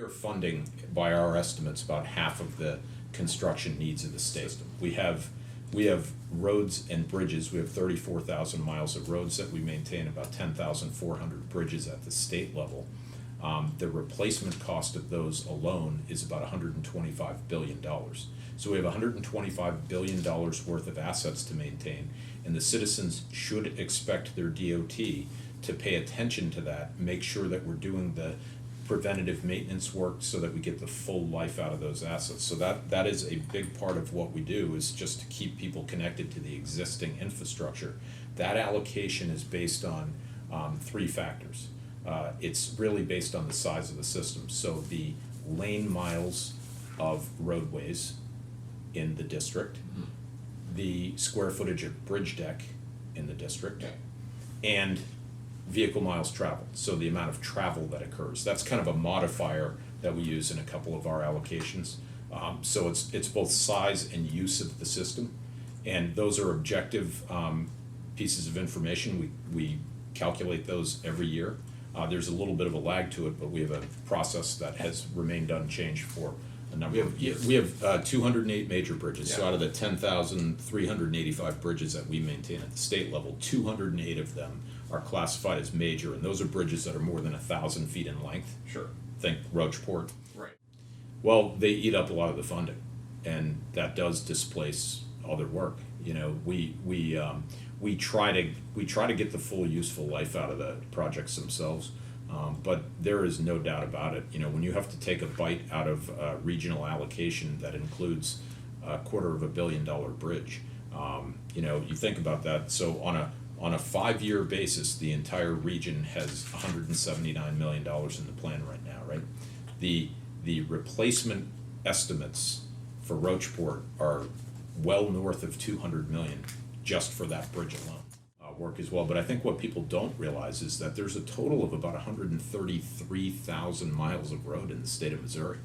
are funding, by our estimates, about half of the construction needs of the state. We have roads and bridges. We have 34,000 miles of roads that we maintain, about 10,400 bridges at the state level. The replacement cost of those alone is about $125 billion. So we have $125 billion worth of assets to maintain, and the citizens should expect their DOT to pay attention to that, make sure that we're doing the preventative maintenance work so that we get the full life out of those assets. So that is a big part of what we do, is just to keep people connected to the existing infrastructure. That allocation is based on three factors. It's really based on the size of the system. So the lane miles of roadways in the district, the square footage of bridge deck in the district, and vehicle miles traveled, so the amount of travel that occurs. That's kind of a modifier that we use in a couple of our allocations. So it's both size and use of the system, and those are objective pieces of information. We calculate those every year. There's a little bit of a lag to it, but we have a process that has remained unchanged for a number of years. We have 208 major bridges. So out of the 10,385 bridges that we maintain at the state level, 208 of them are classified as major, and those are bridges that are more than 1,000 feet in length. Sure. Think Roachport. Right. Well, they eat up a lot of the funding, and that does displace other work. You know, we try to get the full useful life out of the projects themselves, but there is no doubt about it. You know, when you have to take a bite out of regional allocation that includes $250 million bridge, you know, you think about that. So on a 5-year basis, the entire region has $179 million in the plan right now, right? The replacement estimates for Roachport are well north of $200 million just for that bridge alone. Work as well, but I think what people don't realize is that there's a total of about 133,000 miles of road in the state of Missouri.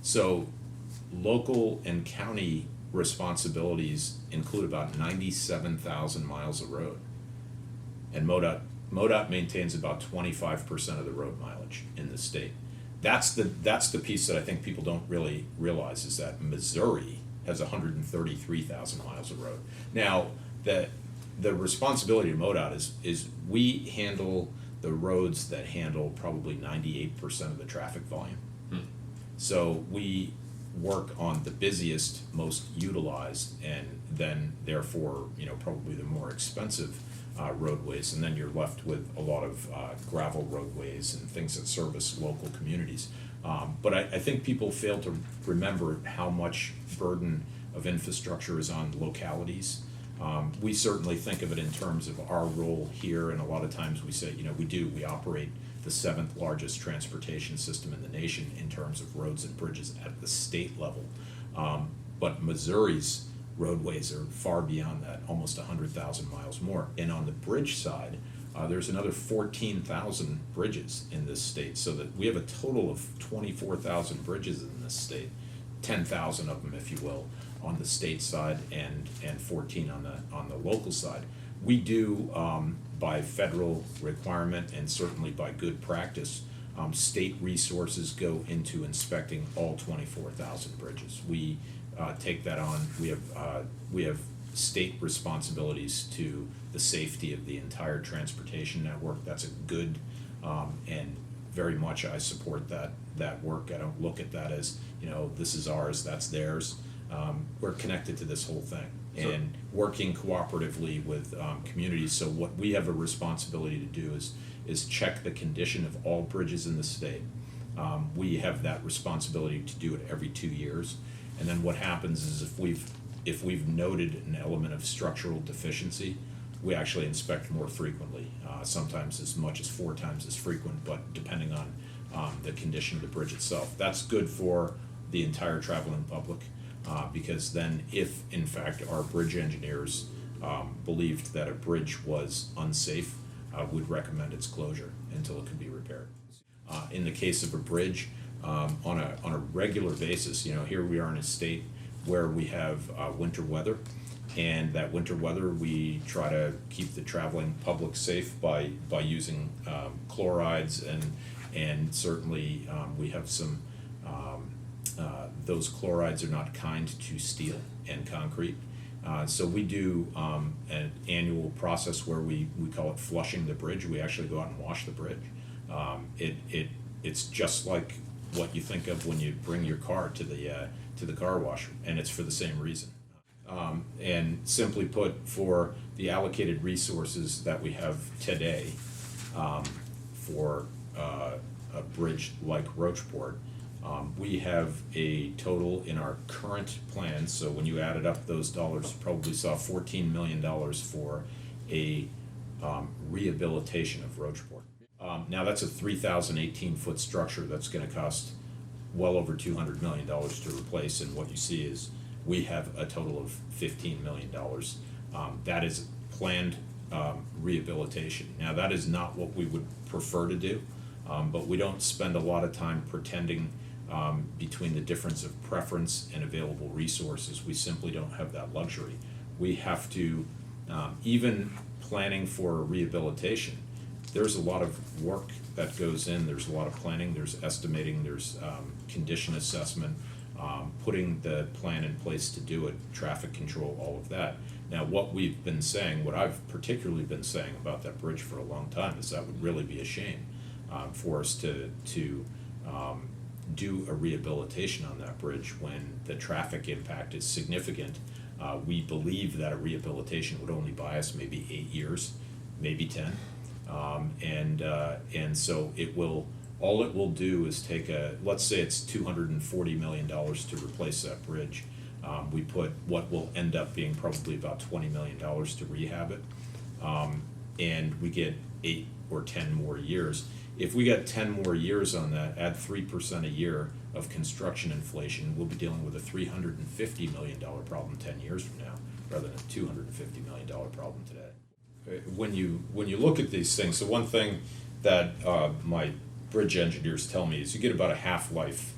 So local and county responsibilities include about 97,000 miles of road, and MoDOT maintains about 25% of the road mileage in the state. That's the piece that I think people don't really realize, is that Missouri has 133,000 miles of road. Now, the responsibility of MoDOT is we handle the roads that handle probably 98% of the traffic volume. So we work on the busiest, most utilized, and then therefore, you know, probably the more expensive roadways, and then you're left with a lot of gravel roadways and things that service local communities. But I think people fail to remember how much burden of infrastructure is on localities. We certainly think of it in terms of our role here, and a lot of times we say, you know, we operate the 7th largest transportation system in the nation in terms of roads and bridges at the state level. But Missouri's roadways are far beyond that, almost 100,000 miles more. And on the bridge side, there's another 14,000 bridges in this state, so that we have a total of 24,000 bridges in this state, 10,000 of them, if you will, on the state side, and 14 on the local side. We do, by federal requirement and certainly by good practice, state resources go into inspecting all 24,000 bridges. We take that on. We have state responsibilities to the safety of the entire transportation network. That's a good, and very much I support that work. I don't look at that as, you know, this is ours, that's theirs. We're connected to this whole thing, and working cooperatively with communities. So what we have a responsibility to do is check the condition of all bridges in the state. We have that responsibility to do it every 2 years, and then what happens is if we've noted an element of structural deficiency, we actually inspect more frequently, sometimes as much as 4 times as frequent, but depending on the condition of the bridge itself. That's good for the entire traveling public, because then if in fact our bridge engineers believed that a bridge was unsafe, we'd recommend its closure until it could be repaired. In the case of a bridge, on a regular basis, you know, here we are in a state where we have winter weather, and that winter weather we try to keep the traveling public safe by using chlorides And certainly we have some, those chlorides are not kind to steel and concrete. So we do an annual process where we call it flushing the bridge. We actually go out and wash the bridge. It's just like what you think of when you bring your car to the car wash, and it's for the same reason. And simply put, for the allocated resources that we have today for a bridge like Rocheport, we have a total in our current plan, so when you added up those dollars, you probably saw $14 million for a rehabilitation of Rocheport. Now that's a 3,018-foot structure that's gonna cost well over $200 million to replace, and what you see is we have a total of $15 million. That is planned rehabilitation. Now that is not what we would prefer to do, but we don't spend a lot of time pretending between the difference of preference and available resources. We simply don't have that luxury. We have to, even planning for rehabilitation, there's a lot of work that goes in. There's a lot of planning, there's estimating, there's condition assessment, putting the plan in place to do it, traffic control, all of that. Now, what we've been saying, what I've particularly been saying about that bridge for a long time is that would really be a shame for us to do a rehabilitation on that bridge when the traffic impact is significant. We believe that a rehabilitation would only buy us maybe 8 years, maybe 10. And so all it will do is take let's say it's $240 million to replace that bridge. We put what will end up being probably about $20 million to rehab it. And we get 8 or 10 more years. If we get 10 more years on that, add 3% a year of construction inflation, we'll be dealing with a $350 million problem 10 years from now, rather than a $250 million problem today. When you look at these things, the one thing that my bridge engineers tell me is you get about a half-life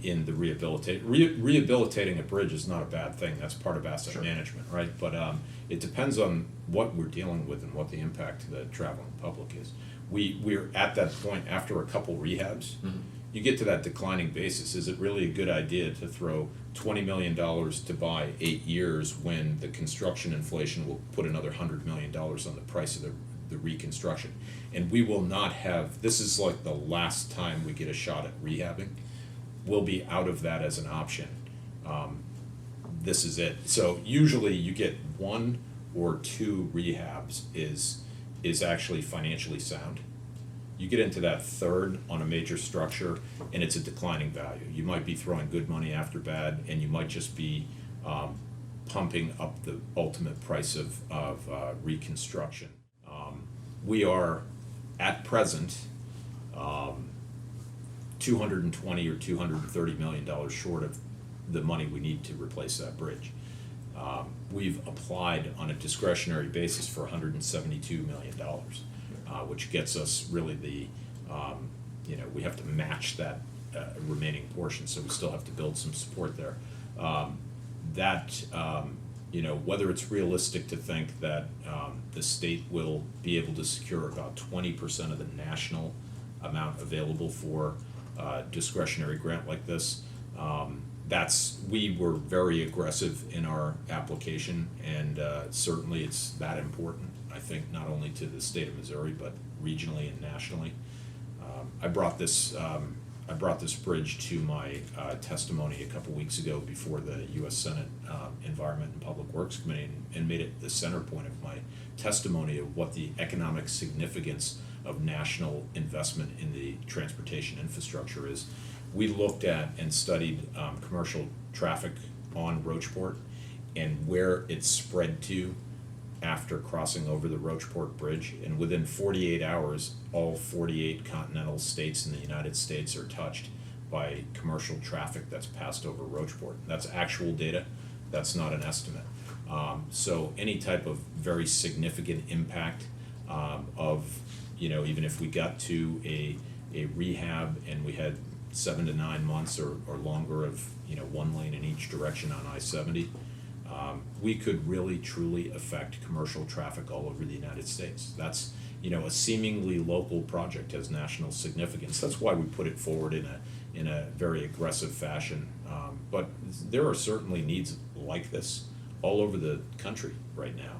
in the rehabilitating a bridge is not a bad thing. That's part of asset Sure. management, right? But it depends on what we're dealing with and what the impact to the traveling public is. We're at that point after a couple rehabs. Mm-hmm. You get to that declining basis. Is it really a good idea to throw $20 million to buy 8 years when the construction inflation will put another $100 million on the price of the reconstruction? And we will not have, this is like the last time we get a shot at rehabbing. We'll be out of that as an option. This is it. So usually you get 1 or 2 rehabs is actually financially sound. You get into that third on a major structure and it's a declining value. You might be throwing good money after bad, and you might just be pumping up the ultimate price of reconstruction. We are at present $220 or $230 million short of the money we need to replace that bridge. We've applied on a discretionary basis for $172 million, which gets us really we have to match that remaining portion, so we still have to build some support there. Whether it's realistic to think that the state will be able to secure about 20% of the national amount available for discretionary grant like this, we were very aggressive in our application, and certainly it's that important, I think, not only to the state of Missouri, but regionally and nationally. I brought this bridge to my testimony a couple weeks ago before the U.S. Senate Environment and Public Works Committee, and made it the center point of my testimony of what the economic significance of national investment in the transportation infrastructure is. We looked at and studied commercial traffic on Rocheport and where it spread to after crossing over the Rocheport Bridge, and within 48 hours, all 48 continental states in the United States are touched by commercial traffic that's passed over Rocheport. That's actual data, that's not an estimate. So any type of very significant impact even if we got to a rehab and we had 7 to 9 months or longer of 1 lane in each direction on I-70, we could really truly affect commercial traffic all over the United States. you know, a seemingly local project has national significance. That's why we put it forward in a very aggressive fashion. But there are certainly needs like this all over the country right now.